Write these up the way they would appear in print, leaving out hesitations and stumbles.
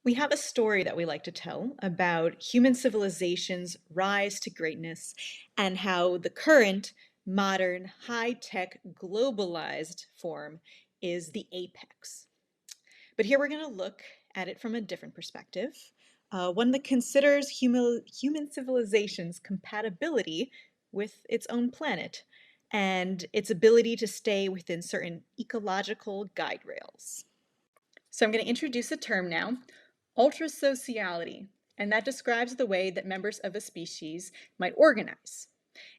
We have a story that we like to tell about human civilization's rise to greatness and how the current modern, high-tech, globalized form is the apex. But here we're going to look at it from a different perspective, one that considers human civilization's compatibility with its own planet and its ability to stay within certain ecological guide rails. So I'm going to introduce a term now, ultrasociality, and that describes the way that members of a species might organize.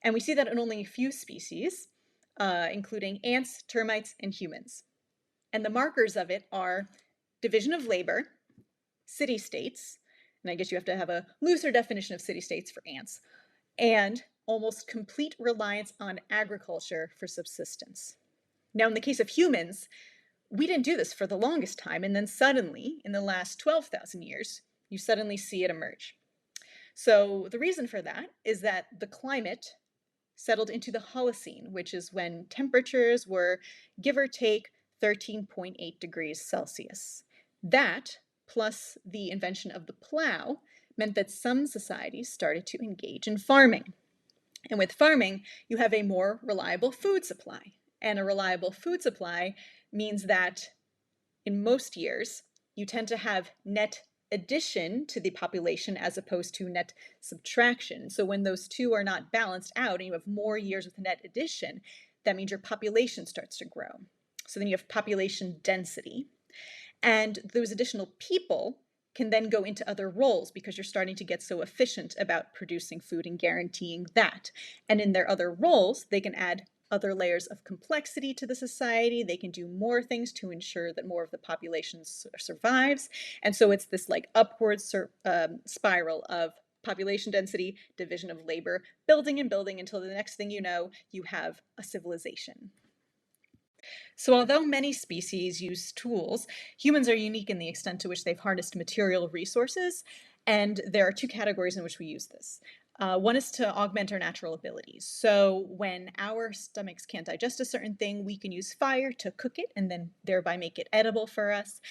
And we see that in only a few species, including ants, termites, and humans. And the markers of it are division of labor, city-states, and I guess you have to have a looser definition of city-states for ants, and almost complete reliance on agriculture for subsistence. Now, in the case of humans, we didn't do this for the longest time, and then suddenly, in the last 12,000 years, you suddenly see it emerge. So the reason for that is that the climate settled into the Holocene, which is when temperatures were, give or take, 13.8 degrees Celsius. That, plus the invention of the plow, meant that some societies started to engage in farming. And with farming, you have a more reliable food supply. And a reliable food supply means that in most years, you tend to have net addition to the population as opposed to net subtraction. So when those two are not balanced out and you have more years with net addition, that means your population starts to grow. So then you have population density. And those additional people can then go into other roles because you're starting to get so efficient about producing food and guaranteeing that. And in their other roles, they can add other layers of complexity to the society. They can do more things to ensure that more of the population survives. And so it's this like upward spiral of population density, division of labor, building and building until the next thing you know, you have a civilization. So although many species use tools, humans are unique in the extent to which they've harnessed material resources, and there are two categories in which we use this. One is to augment our natural abilities. So when our stomachs can't digest a certain thing, we can use fire to cook it and then thereby make it edible for us.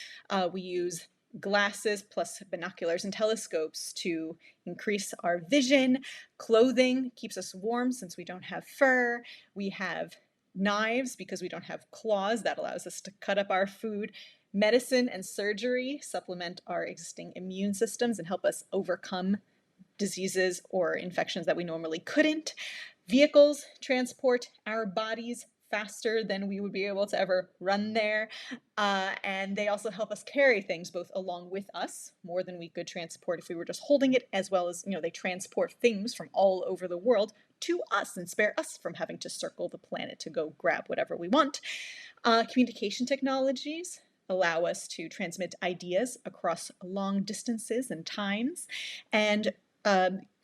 We use glasses plus binoculars and telescopes to increase our vision. Clothing keeps us warm since we don't have fur. We have knives because we don't have claws. That allows us to cut up our food. Medicine and surgery supplement our existing immune systems and help us overcome diseases or infections that we normally couldn't. Vehicles transport our bodies faster than we would be able to ever run there. And they also help us carry things both along with us, more than we could transport if we were just holding it, as well as, they transport things from all over the world to us and spare us from having to circle the planet to go grab whatever we want. Communication technologies allow us to transmit ideas across long distances and times, and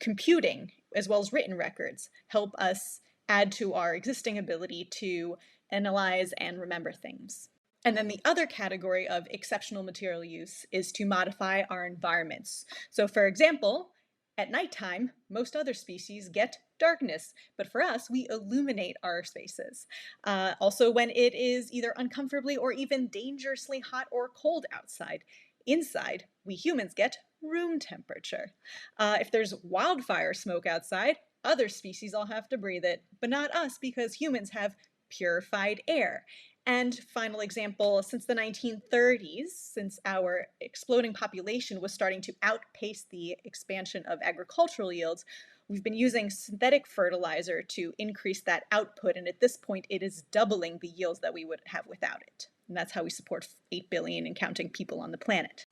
computing, as well as written records, help us add to our existing ability to analyze and remember things. And then the other category of exceptional material use is to modify our environments. So for example, at nighttime, most other species get darkness, but for us, we illuminate our spaces. Also, when it is either uncomfortably or even dangerously hot or cold outside, inside, we humans get room temperature. If there's wildfire smoke outside, other species all have to breathe it, but not us because humans have purified air. And final example, since the 1930s, since our exploding population was starting to outpace the expansion of agricultural yields, we've been using synthetic fertilizer to increase that output. And at this point, it is doubling the yields that we would have without it. And that's how we support 8 billion and counting people on the planet.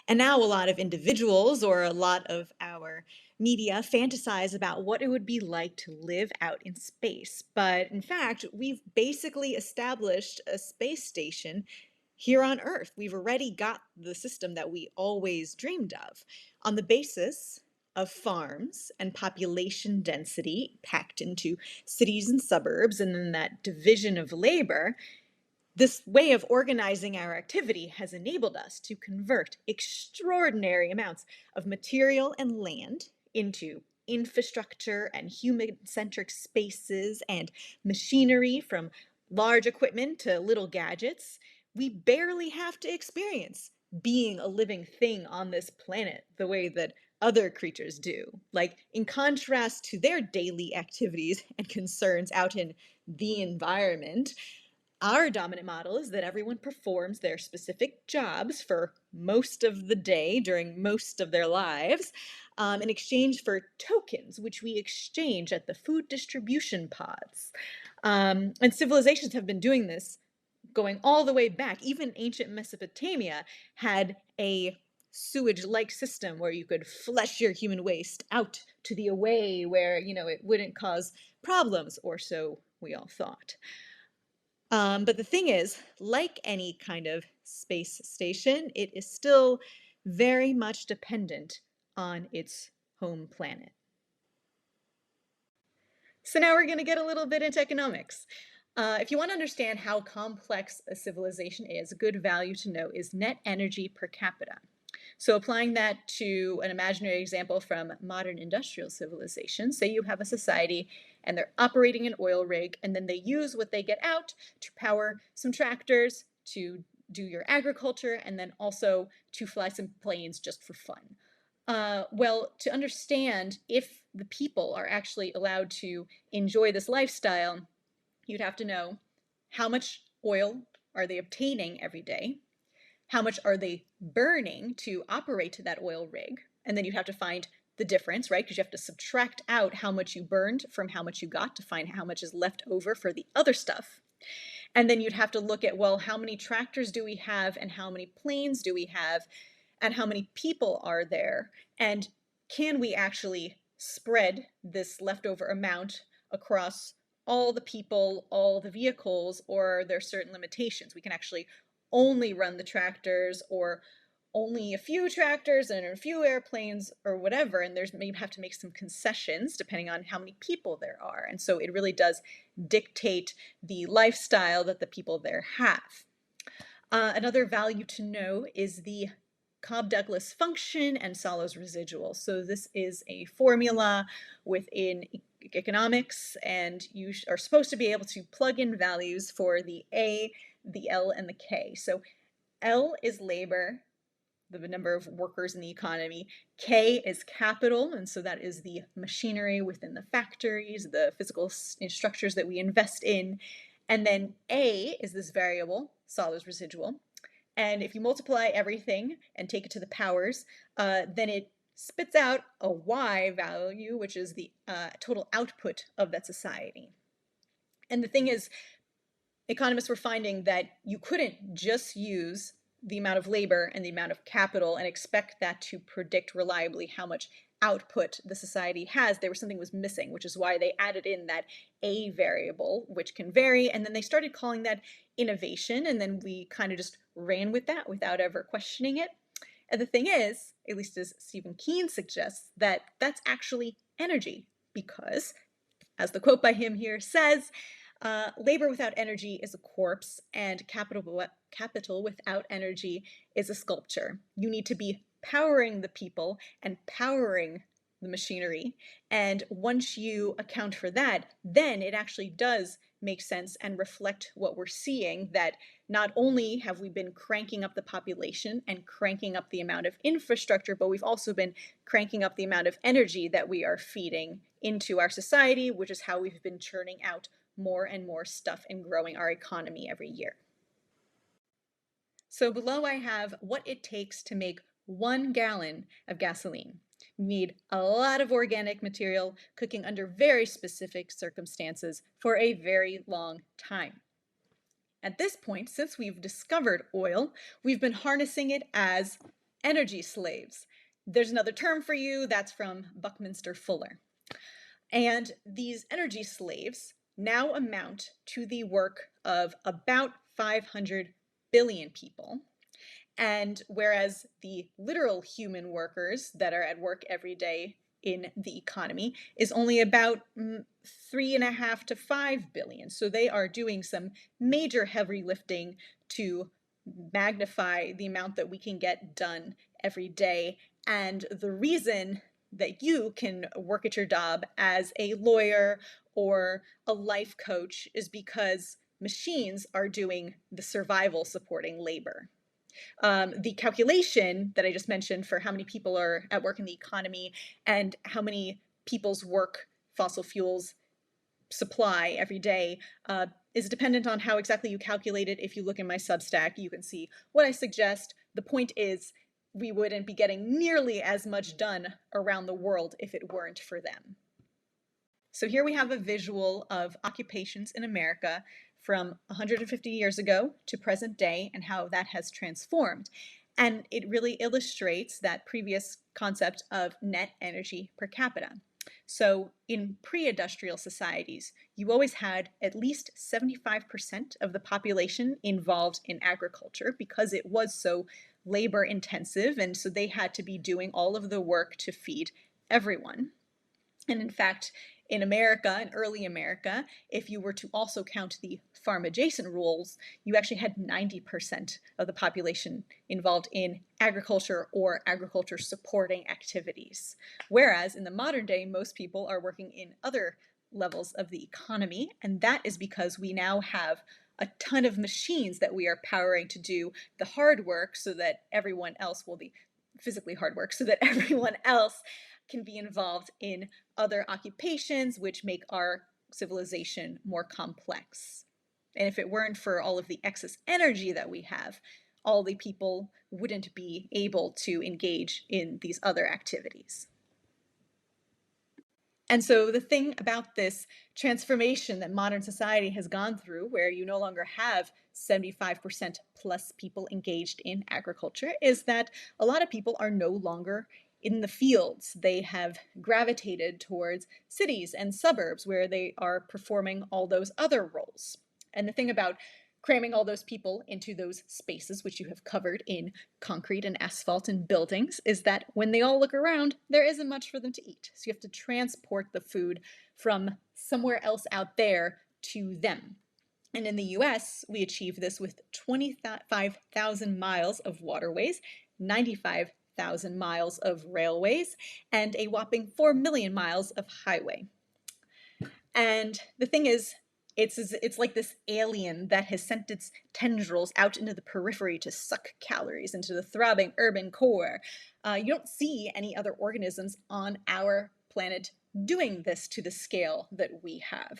And now a lot of individuals or a lot of our media fantasize about what it would be like to live out in space. But in fact, we've basically established a space station here on Earth. We've already got the system that we always dreamed of on the basis of farms and population density packed into cities and suburbs, and then that division of labor. This way of organizing our activity has enabled us to convert extraordinary amounts of material and land into infrastructure and human-centric spaces and machinery, from large equipment to little gadgets. We barely have to experience being a living thing on this planet the way that other creatures do. Like, in contrast to their daily activities and concerns out in the environment, our dominant model is that everyone performs their specific jobs for most of the day during most of their lives in exchange for tokens, which we exchange at the food distribution pods. And civilizations have been doing this going all the way back. Even ancient Mesopotamia had a sewage-like system where you could flush your human waste out to the away where, it wouldn't cause problems, or so we all thought. But the thing is, like any kind of space station, it is still very much dependent on its home planet. So now we're going to get a little bit into economics. If you want to understand how complex a civilization is, a good value to know is net energy per capita. So applying that to an imaginary example from modern industrial civilization, say you have a society and they're operating an oil rig, and then they use what they get out to power some tractors, to do your agriculture, and then also to fly some planes just for fun. Well, to understand if the people are actually allowed to enjoy this lifestyle, you'd have to know how much oil are they obtaining every day, how much are they burning to operate that oil rig, and then you'd have to find the difference, right? Because you have to subtract out how much you burned from how much you got to find how much is left over for the other stuff. And then you'd have to look at, well, how many tractors do we have, and how many planes do we have, and how many people are there, and can we actually spread this leftover amount across all the people, all the vehicles, or are there certain limitations? We can actually only run the tractors, or only a few tractors and a few airplanes, or whatever, and there's maybe have to make some concessions depending on how many people there are. And so it really does dictate the lifestyle that the people there have. Another value to know is the Cobb-Douglas function and Solo's residual. So this is a formula within economics, and you are supposed to be able to plug in values for the A, the L, and the K. So L is labor, the number of workers in the economy. K is capital, and so that is the machinery within the factories, the physical structures that we invest in. And then A is this variable, Solo's residual. And if you multiply everything and take it to the powers, then it spits out a Y value, which is the total output of that society. And the thing is, economists were finding that you couldn't just use the amount of labor and the amount of capital and expect that to predict reliably how much output the society has. There was something was missing, which is why they added in that A variable, which can vary, and then they started calling that innovation, and then we kind of just ran with that without ever questioning it. And the thing is, at least as Stephen Keen suggests, that that's actually energy, because, as the quote by him here says, labor without energy is a corpse, and capital without energy is a sculpture. You need to be powering the people and powering the machinery, and once you account for that, then it actually does make sense and reflect what we're seeing, that not only have we been cranking up the population and cranking up the amount of infrastructure, but we've also been cranking up the amount of energy that we are feeding into our society, which is how we've been churning out more and more stuff and growing our economy every year. So below I have what it takes to make 1 gallon of gasoline. You need a lot of organic material cooking under very specific circumstances for a very long time. At this point, since we've discovered oil, we've been harnessing it as energy slaves. There's another term for you, that's from Buckminster Fuller. And these energy slaves now amount to the work of about 500 billion people. And whereas the literal human workers that are at work every day in the economy is only about 3.5 to 5 billion. So they are doing some major heavy lifting to magnify the amount that we can get done every day. And the reason that you can work at your job as a lawyer or a life coach is because machines are doing the survival supporting labor. The calculation that I just mentioned for how many people are at work in the economy and how many people's work fossil fuels supply every day is dependent on how exactly you calculate it. If you look in my Substack, you can see what I suggest. The point is, we wouldn't be getting nearly as much done around the world if it weren't for them. So here we have a visual of occupations in America from 150 years ago to present day and how that has transformed. And it really illustrates that previous concept of net energy per capita. So in pre-industrial societies, you always had at least 75% of the population involved in agriculture because it was so labor intensive, and so they had to be doing all of the work to feed everyone. And in fact, in America, in early America, if you were to also count the farm adjacent rules, you actually had 90% of the population involved in agriculture or agriculture supporting activities. Whereas in the modern day, most people are working in other levels of the economy, and that is because we now have a ton of machines that we are powering to do the hard work so that everyone else will be physically hard work so that everyone else can be involved in other occupations, which make our civilization more complex. And if it weren't for all of the excess energy that we have, all the people wouldn't be able to engage in these other activities. And so the thing about this transformation that modern society has gone through, where you no longer have 75% plus people engaged in agriculture, is that a lot of people are no longer in the fields. They have gravitated towards cities and suburbs where they are performing all those other roles. And the thing about cramming all those people into those spaces, which you have covered in concrete and asphalt and buildings, is that when they all look around, there isn't much for them to eat. So you have to transport the food from somewhere else out there to them. And in the US, we achieve this with 25,000 miles of waterways, 95,000 miles of railways, and a whopping 4 million miles of highway. And the thing is, it's like this alien that has sent its tendrils out into the periphery to suck calories into the throbbing urban core. You don't see any other organisms on our planet doing this to the scale that we have.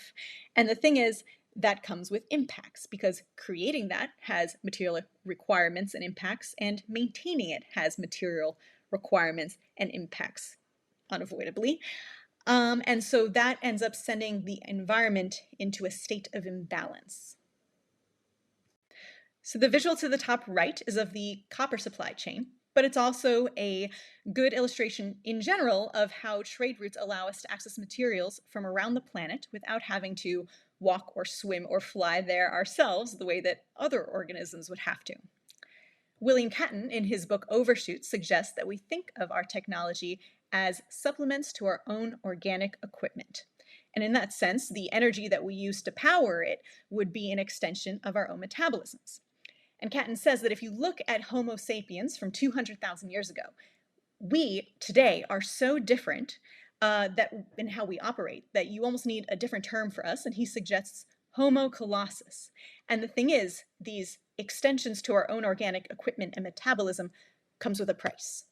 And the thing is, that comes with impacts because creating that has material requirements and impacts, and maintaining it has material requirements and impacts unavoidably. And so that ends up sending the environment into a state of imbalance. So the visual to the top right is of the copper supply chain, but it's also a good illustration in general of how trade routes allow us to access materials from around the planet without having to walk or swim or fly there ourselves the way that other organisms would have to. William Catton, in his book Overshoot, suggests that we think of our technology as supplements to our own organic equipment. And in that sense, the energy that we use to power it would be an extension of our own metabolisms. And Catton says that if you look at Homo sapiens from 200,000 years ago, we today are so different that in how we operate that you almost need a different term for us. And he suggests Homo colossus. And the thing is, these extensions to our own organic equipment and metabolism comes with a price.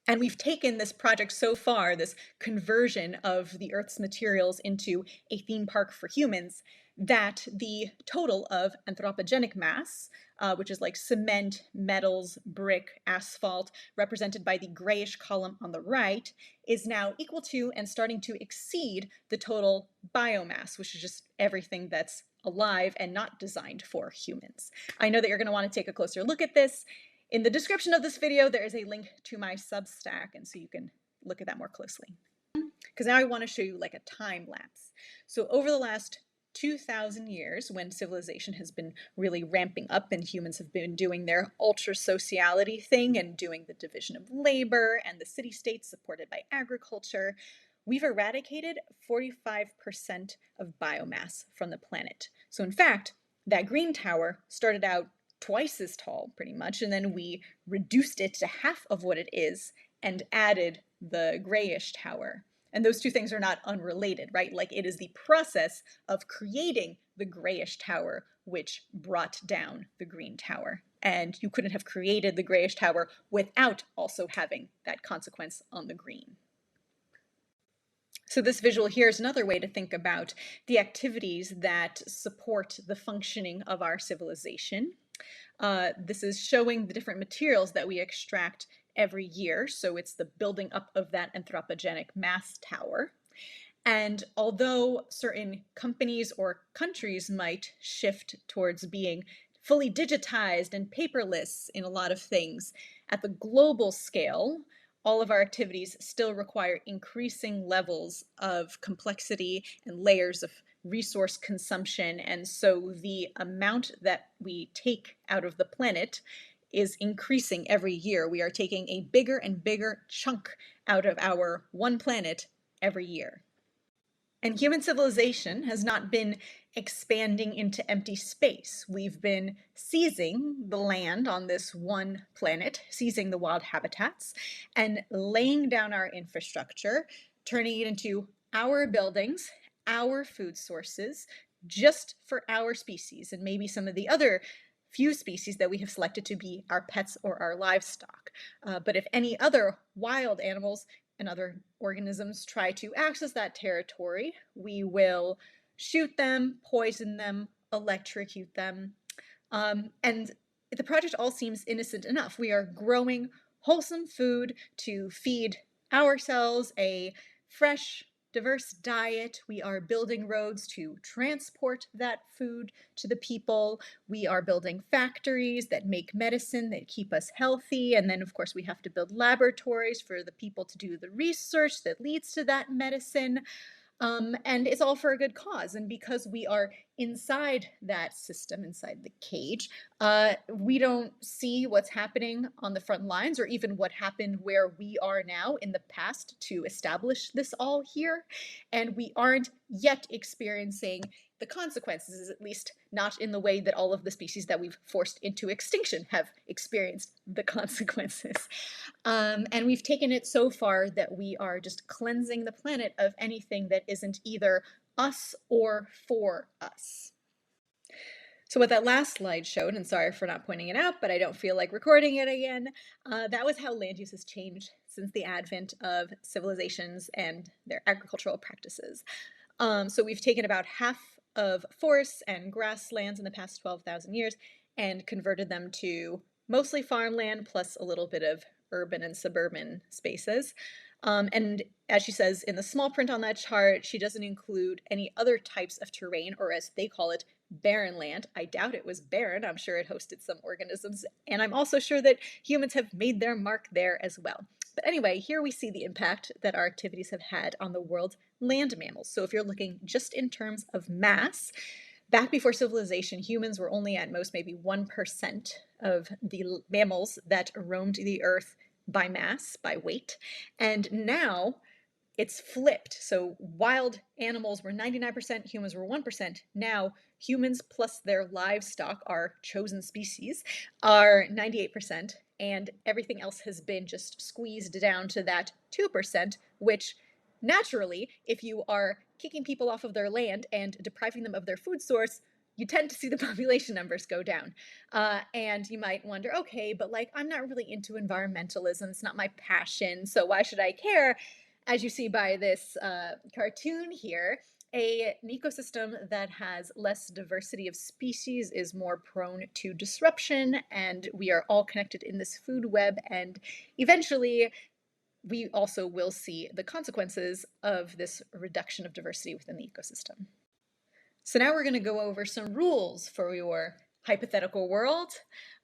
And we've taken this project so far, this conversion of the Earth's materials into a theme park for humans, that the total of anthropogenic mass, which is like cement, metals, brick, asphalt, represented by the grayish column on the right, is now equal to and starting to exceed the total biomass, which is just everything that's alive and not designed for humans. I know that you're going to want to take a closer look at this. In the description of this video, there is a link to my Substack, and so you can look at that more closely. Because now I want to show you like a time lapse. So over the last 2,000 years, when civilization has been really ramping up and humans have been doing their ultra-sociality thing and doing the division of labor and the city-states supported by agriculture, we've eradicated 45% of biomass from the planet. So in fact, that green tower started out twice as tall, pretty much, and then we reduced it to half of what it is and added the grayish tower. And those two things are not unrelated, right? Like, it is the process of creating the grayish tower, which brought down the green tower. And you couldn't have created the grayish tower without also having that consequence on the green. So this visual here is another way to think about the activities that support the functioning of our civilization. This is showing the different materials that we extract every year. So it's the building up of that anthropogenic mass tower. And although certain companies or countries might shift towards being fully digitized and paperless in a lot of things, at the global scale, all of our activities still require increasing levels of complexity and layers of resource consumption. And so the amount that we take out of the planet is increasing every year. We are taking a bigger and bigger chunk out of our one planet every year. And human civilization has not been expanding into empty space. We've been seizing the land on this one planet, seizing the wild habitats, and laying down our infrastructure, turning it into our buildings, our food sources, just for our species, and maybe some of the other few species that we have selected to be our pets or our livestock. But if any other wild animals and other organisms try to access that territory, we will shoot them, poison them, electrocute them. And the project all seems innocent enough. We are growing wholesome food to feed ourselves a fresh, diverse diet. We are building roads to transport that food to the people. We are building factories that make medicine that keep us healthy. And then, of course, we have to build laboratories for the people to do the research that leads to that medicine. And it's all for a good cause. And because we are inside that system, inside the cage, we don't see what's happening on the front lines or even what happened where we are now in the past to establish this all here. And we aren't yet experiencing the consequences, at least not in the way that all of the species that we've forced into extinction have experienced the consequences. And we've taken it so far that we are just cleansing the planet of anything that isn't either us or for us. So what that last slide showed, and sorry for not pointing it out, but I don't feel like recording it again, that was how land use has changed since the advent of civilizations and their agricultural practices. So we've taken about half of forests and grasslands in the past 12,000 years and converted them to mostly farmland plus a little bit of urban and suburban spaces. And as she says in the small print on that chart, she doesn't include any other types of terrain, or as they call it, barren land. I doubt it was barren. I'm sure it hosted some organisms. And I'm also sure that humans have made their mark there as well. But anyway, here we see the impact that our activities have had on the world's land mammals. So if you're looking just in terms of mass, back before civilization, humans were only at most maybe 1% of the mammals that roamed the earth by mass, by weight. And now it's flipped. So wild animals were 99%, humans were 1%. Now humans plus their livestock, our chosen species, are 98%. And everything else has been just squeezed down to that 2%, which naturally, if you are kicking people off of their land and depriving them of their food source, you tend to see the population numbers go down. And you might wonder, okay, but like, I'm not really into environmentalism. It's not my passion. So why should I care? As you see by this cartoon here, an ecosystem that has less diversity of species is more prone to disruption, and we are all connected in this food web, and eventually we also will see the consequences of this reduction of diversity within the ecosystem. So now we're going to go over some rules for your hypothetical world.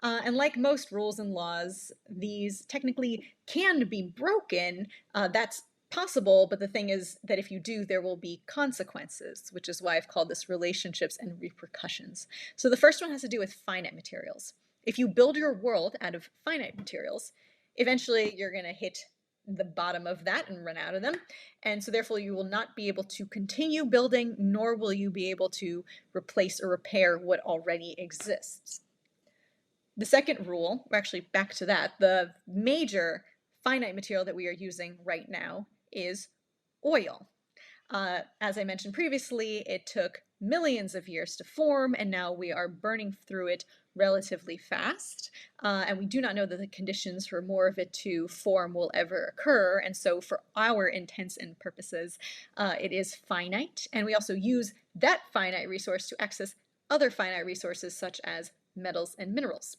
And like most rules and laws, these technically can be broken. That's possible, but the thing is that if you do, there will be consequences, which is why I've called this relationships and repercussions. So the first one has to do with finite materials. If you build your world out of finite materials, eventually you're going to hit the bottom of that and run out of them. And so therefore you will not be able to continue building, nor will you be able to replace or repair what already exists. The second rule, we're actually back to that, the major finite material that we are using right now is oil. As I mentioned previously, it took millions of years to form, and now we are burning through it relatively fast. And we do not know that the conditions for more of it to form will ever occur. And so, for our intents and purposes, it is finite. And we also use that finite resource to access other finite resources, such as metals and minerals.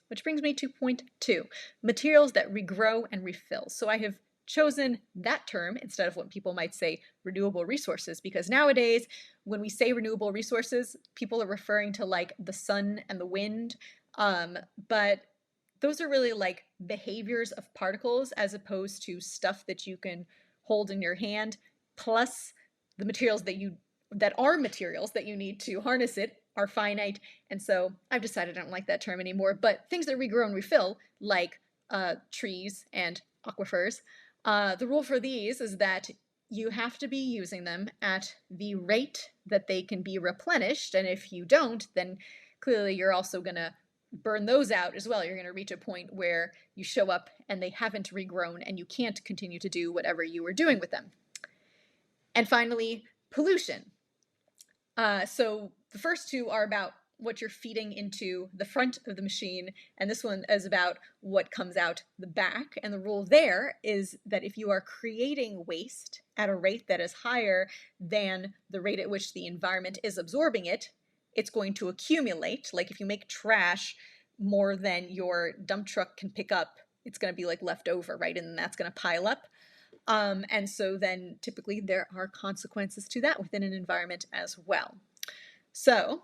Which brings me to point 2, materials that regrow and refill. So I have chosen that term instead of what people might say renewable resources, because nowadays when we say renewable resources, people are referring to like the sun and the wind, but those are really like behaviors of particles as opposed to stuff that you can hold in your hand, plus the materials that are materials that you need to harness it are finite. And so I've decided I don't like that term anymore. But things that regrow and refill, like trees and aquifers, the rule for these is that you have to be using them at the rate that they can be replenished. And if you don't, then clearly you're also going to burn those out as well. You're going to reach a point where you show up and they haven't regrown and you can't continue to do whatever you were doing with them. And finally, pollution. So the first two are about what you're feeding into the front of the machine, and this one is about what comes out the back. And the rule there is that if you are creating waste at a rate that is higher than the rate at which the environment is absorbing it, it's going to accumulate. Like if you make trash more than your dump truck can pick up, it's going to be like left over, right? And that's going to pile up. And so then typically there are consequences to that within an environment as well. So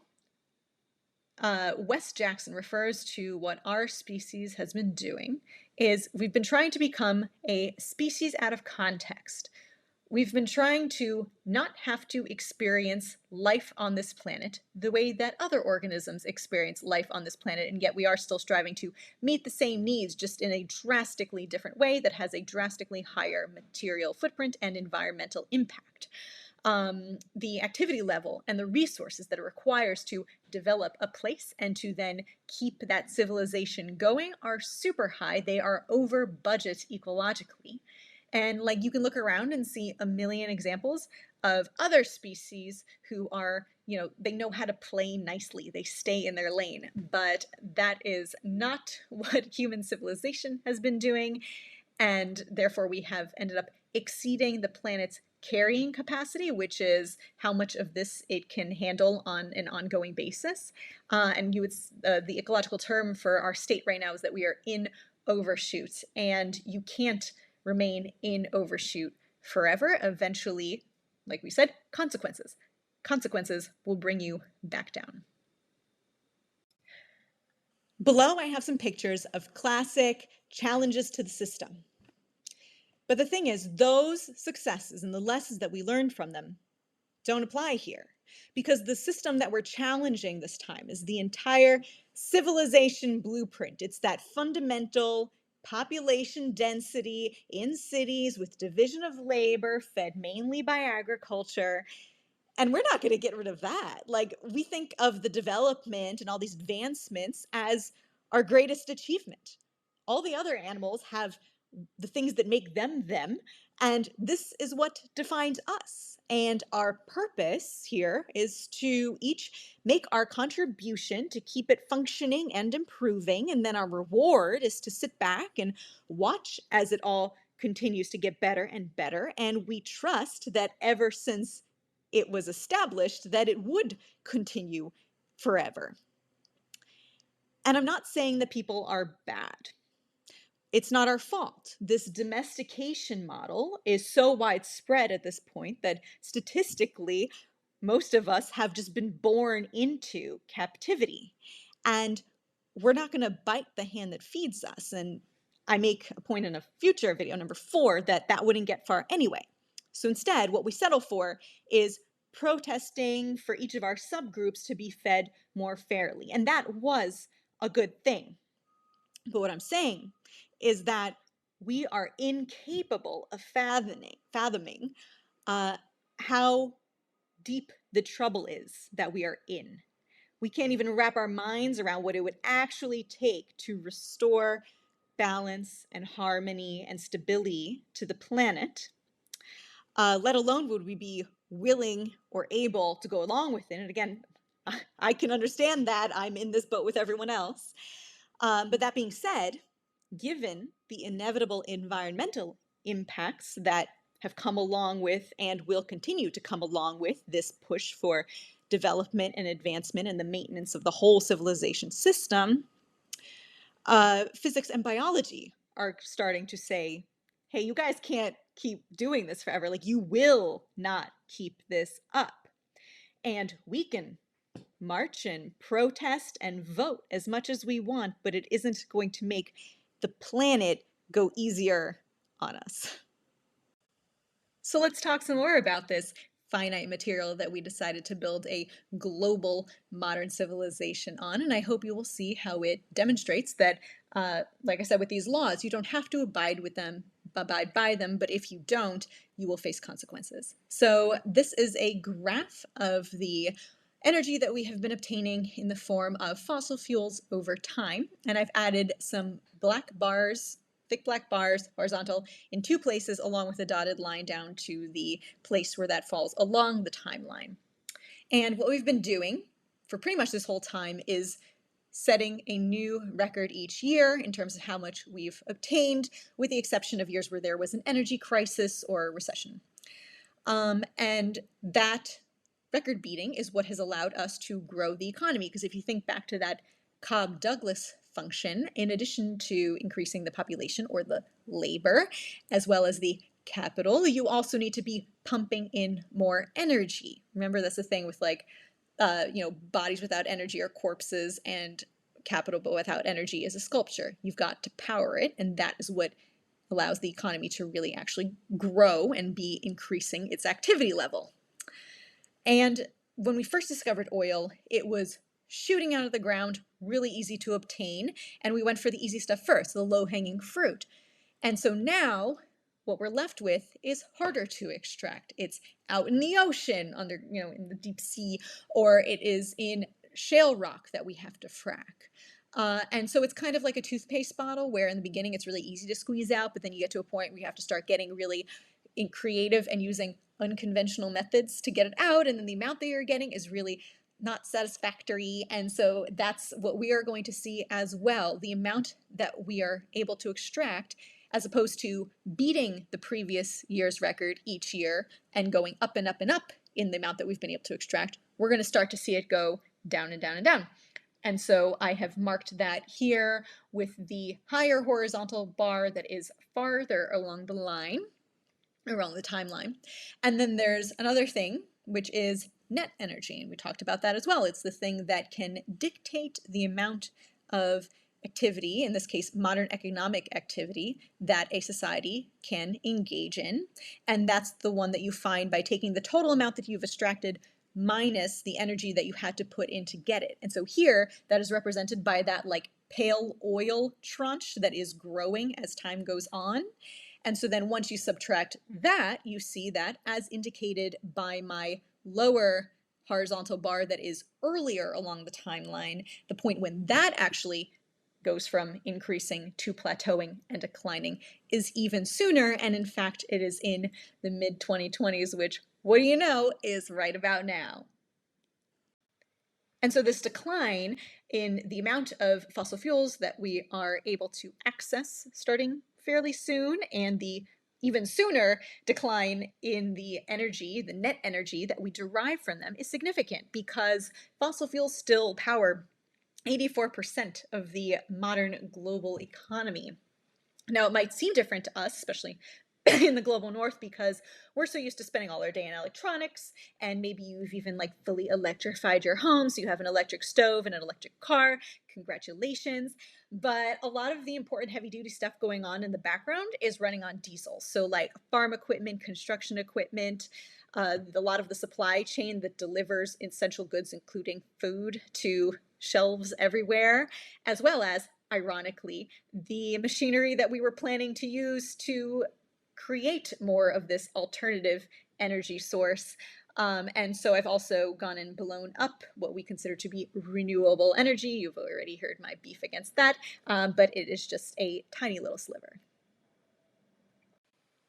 Wes Jackson refers to what our species has been doing is we've been trying to become a species out of context. We've been trying to not have to experience life on this planet the way that other organisms experience life on this planet, and yet we are still striving to meet the same needs, just in a drastically different way that has a drastically higher material footprint and environmental impact. The activity level and the resources that it requires to develop a place and to then keep that civilization going are super high. They are over budget ecologically. And like you can look around and see a million examples of other species who are, they know how to play nicely. They stay in their lane. But that is not what human civilization has been doing. And therefore, we have ended up exceeding the planet's carrying capacity, which is how much of this it can handle on an ongoing basis. And the ecological term for our state right now is that we are in overshoot, and you can't remain in overshoot forever. Eventually, like we said, consequences. Consequences will bring you back down. Below, I have some pictures of classic challenges to the system. But the thing is, those successes and the lessons that we learned from them don't apply here, because the system that we're challenging this time is the entire civilization blueprint. It's that fundamental population density in cities with division of labor fed mainly by agriculture. And we're not going to get rid of that. Like, we think of the development and all these advancements as our greatest achievement. All the other animals have the things that make them them, and this is what defines us. And our purpose here is to each make our contribution to keep it functioning and improving, and then our reward is to sit back and watch as it all continues to get better and better. And we trust that ever since it was established, that it would continue forever. And I'm not saying that people are bad. It's not our fault. This domestication model is so widespread at this point that statistically, most of us have just been born into captivity. And we're not going to bite the hand that feeds us. And I make a point in a future video, number 4, that wouldn't get far anyway. So instead, what we settle for is protesting for each of our subgroups to be fed more fairly. And that was a good thing. But what I'm saying is that we are incapable of fathoming how deep the trouble is that we are in. We can't even wrap our minds around what it would actually take to restore balance and harmony and stability to the planet, let alone would we be willing or able to go along with it. And again, I can understand that. I'm in this boat with everyone else. But that being said, given the inevitable environmental impacts that have come along with and will continue to come along with this push for development and advancement and the maintenance of the whole civilization system, physics and biology are starting to say, hey, you guys can't keep doing this forever. Like, you will not keep this up. And we can march and protest and vote as much as we want, but it isn't going to make the planet go easier on us. So let's talk some more about this finite material that we decided to build a global modern civilization on. And I hope you will see how it demonstrates that, like I said, with these laws, you don't have to abide by them, but if you don't, you will face consequences. So this is a graph of the energy that we have been obtaining in the form of fossil fuels over time. And I've added some black bars, thick black bars, horizontal, in two places, along with a dotted line down to the place where that falls along the timeline. And what we've been doing for pretty much this whole time is setting a new record each year in terms of how much we've obtained, with the exception of years where there was an energy crisis or a recession. And that record beating is what has allowed us to grow the economy. Because if you think back to that Cobb-Douglas function, in addition to increasing the population or the labor, as well as the capital, you also need to be pumping in more energy. Remember, that's the thing with bodies without energy are corpses, and capital but without energy is a sculpture. You've got to power it, and that is what allows the economy to really actually grow and be increasing its activity level. And when we first discovered oil, it was shooting out of the ground, really easy to obtain, and we went for the easy stuff first, the low-hanging fruit. And so now what we're left with is harder to extract. It's out in the ocean, under, in the deep sea, or it is in shale rock that we have to frack. And so it's kind of like a toothpaste bottle, where in the beginning it's really easy to squeeze out, but then you get to a point where you have to start getting really creative and using unconventional methods to get it out, and then the amount that you're getting is really not satisfactory. And so that's what we are going to see as well. The amount that we are able to extract, as opposed to beating the previous year's record each year and going up and up and up in the amount that we've been able to extract, we're going to start to see it go down and down and down. And so I have marked that here with the higher horizontal bar that is farther along the line, along the timeline. And then there's another thing, which is net energy. And we talked about that as well. It's the thing that can dictate the amount of activity, in this case, modern economic activity, that a society can engage in. And that's the one that you find by taking the total amount that you've extracted minus the energy that you had to put in to get it. And so here, that is represented by that like pale oil tranche that is growing as time goes on. And so then once you subtract that, you see that as indicated by my lower horizontal bar that is earlier along the timeline, the point when that actually goes from increasing to plateauing and declining is even sooner. And in fact, it is in the mid-2020s, which, what do you know, is right about now. And so this decline in the amount of fossil fuels that we are able to access starting fairly soon, and the even sooner decline in the energy, the net energy that we derive from them, is significant, because fossil fuels still power 84% of the modern global economy. Now, it might seem different to us, especially in the global north, because we're so used to spending all our day in electronics, and maybe you've even like fully electrified your home, so you have an electric stove and an electric car. Congratulations. But a lot of the important heavy duty stuff going on in the background is running on diesel. So like farm equipment, construction equipment, a lot of the supply chain that delivers essential goods, including food, to shelves everywhere, as well as, ironically, the machinery that we were planning to use to create more of this alternative energy source. And so I've also gone and blown up what we consider to be renewable energy. You've already heard my beef against that, but it is just a tiny little sliver.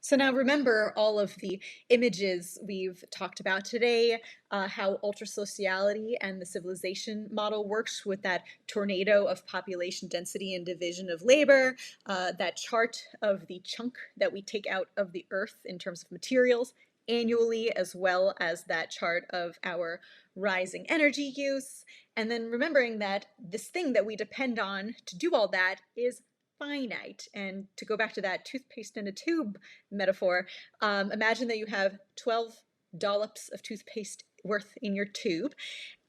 So now remember all of the images we've talked about today, how ultrasociality and the civilization model works with that tornado of population density and division of labor, that chart of the chunk that we take out of the earth in terms of materials annually, as well as that chart of our rising energy use. And then remembering that this thing that we depend on to do all that is finite. And to go back to that toothpaste in a tube metaphor, imagine that you have 12 dollops of toothpaste worth in your tube,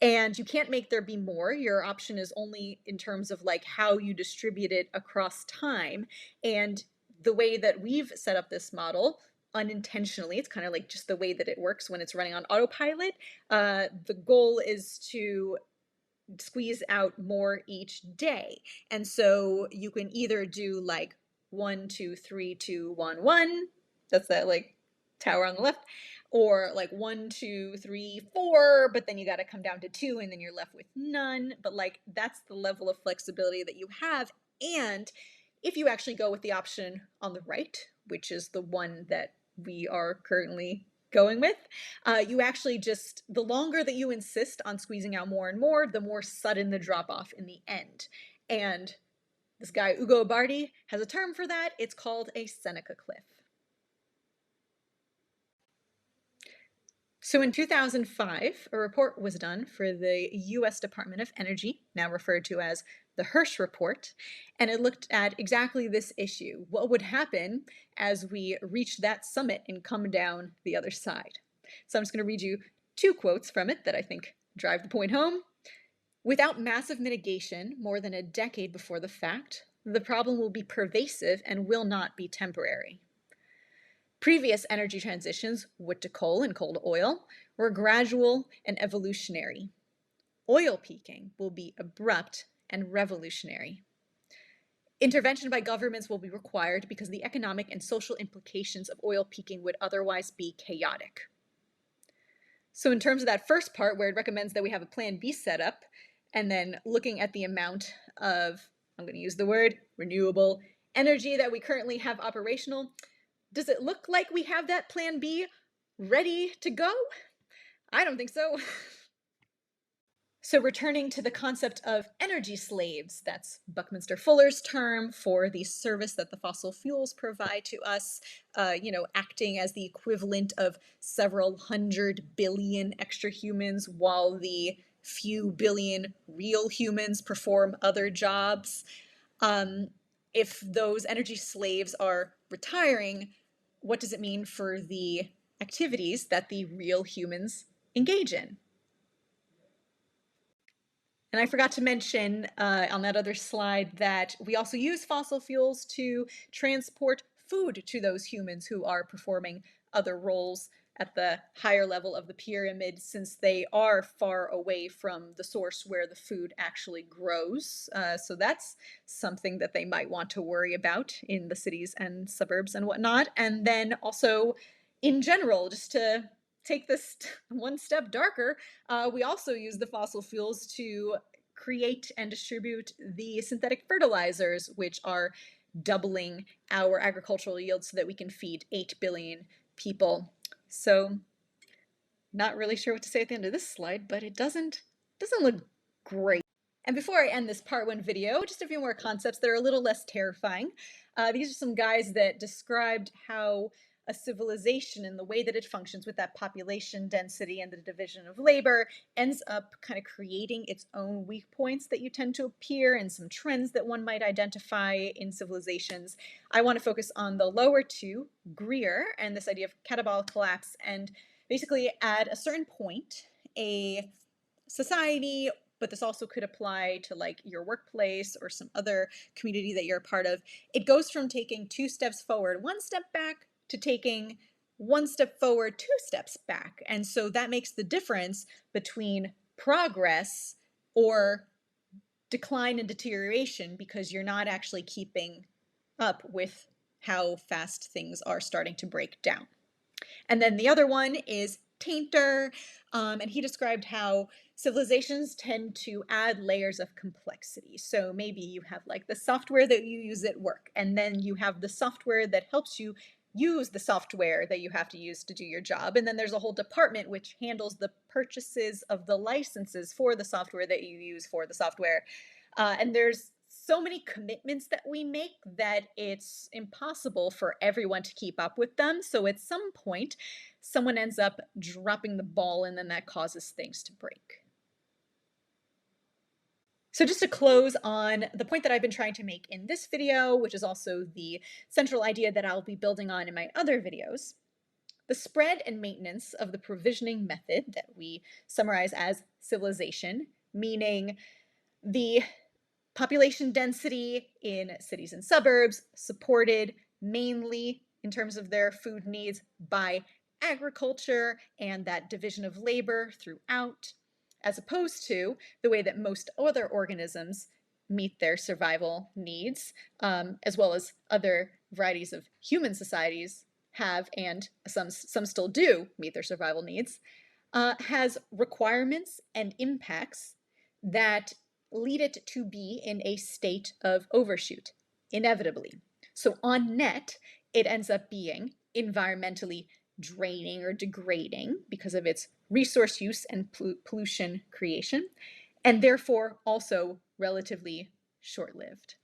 and you can't make there be more. Your option is only in terms of like how you distribute it across time. And the way that we've set up this model, unintentionally, it's kind of like just the way that it works when it's running on autopilot. The goal is to squeeze out more each day. And so you can either do like 1, 2, 3, 2, 1, 1. That's that like tower on the left. Or like 1, 2, 3, 4, but then you got to come down to 2 and then you're left with none. But like that's the level of flexibility that you have. And if you actually go with the option on the right, which is the one that we are currently going with, you actually just, the longer that you insist on squeezing out more and more, the more sudden the drop off in the end. And this guy, Ugo Bardi, has a term for that. It's called a Seneca cliff. So in 2005, a report was done for the US Department of Energy, now referred to as the Hirsch Report, and it looked at exactly this issue. What would happen as we reach that summit and come down the other side? So I'm just going to read you 2 quotes from it that I think drive the point home. Without massive mitigation more than a decade before the fact, the problem will be pervasive and will not be temporary. Previous energy transitions, wood to coal and coal to oil, were gradual and evolutionary. Oil peaking will be abrupt and revolutionary. Intervention by governments will be required because the economic and social implications of oil peaking would otherwise be chaotic. So in terms of that first part where it recommends that we have a plan B set up, and then looking at the amount of, I'm going to use the word, renewable energy that we currently have operational, does it look like we have that plan B ready to go? I don't think so. So returning to the concept of energy slaves, that's Buckminster Fuller's term for the service that the fossil fuels provide to us, acting as the equivalent of several 100 billion extra humans while the few billion real humans perform other jobs. If those energy slaves are retiring, what does it mean for the activities that the real humans engage in? And I forgot to mention on that other slide that we also use fossil fuels to transport food to those humans who are performing other roles at the higher level of the pyramid, since they are far away from the source where the food actually grows. So that's something that they might want to worry about in the cities and suburbs and whatnot. And then also, in general, just to take this one step darker, we also use the fossil fuels to create and distribute the synthetic fertilizers, which are doubling our agricultural yield so that we can feed 8 billion people. So not really sure what to say at the end of this slide, but it doesn't look great. And before I end this part 1 video, just a few more concepts that are a little less terrifying. These are some guys that described how a civilization and the way that it functions with that population density and the division of labor ends up kind of creating its own weak points that you tend to appear and some trends that one might identify in civilizations. I want to focus on the lower 2, Greer, and this idea of catabolic collapse, and basically at a certain point, a society, but this also could apply to like your workplace or some other community that you're a part of, it goes from taking 2 steps forward, 1 step back, to taking 1 step forward, 2 steps back. And so that makes the difference between progress or decline and deterioration, because you're not actually keeping up with how fast things are starting to break down. And then the other one is Tainter, and he described how civilizations tend to add layers of complexity. So maybe you have like the software that you use at work, and then you have the software that helps you use the software that you have to use to do your job. And then there's a whole department which handles the purchases of the licenses for the software that you use for the software. And there's so many commitments that we make that it's impossible for everyone to keep up with them. So at some point, someone ends up dropping the ball, and then that causes things to break. So just to close on the point that I've been trying to make in this video, which is also the central idea that I'll be building on in my other videos, the spread and maintenance of the provisioning method that we summarize as civilization, meaning the population density in cities and suburbs, supported mainly in terms of their food needs by agriculture and that division of labor throughout, as opposed to the way that most other organisms meet their survival needs, as well as other varieties of human societies have, and some still do meet their survival needs, has requirements and impacts that lead it to be in a state of overshoot, inevitably. So on net, it ends up being environmentally draining or degrading because of its resource use and pollution creation, and therefore also relatively short-lived.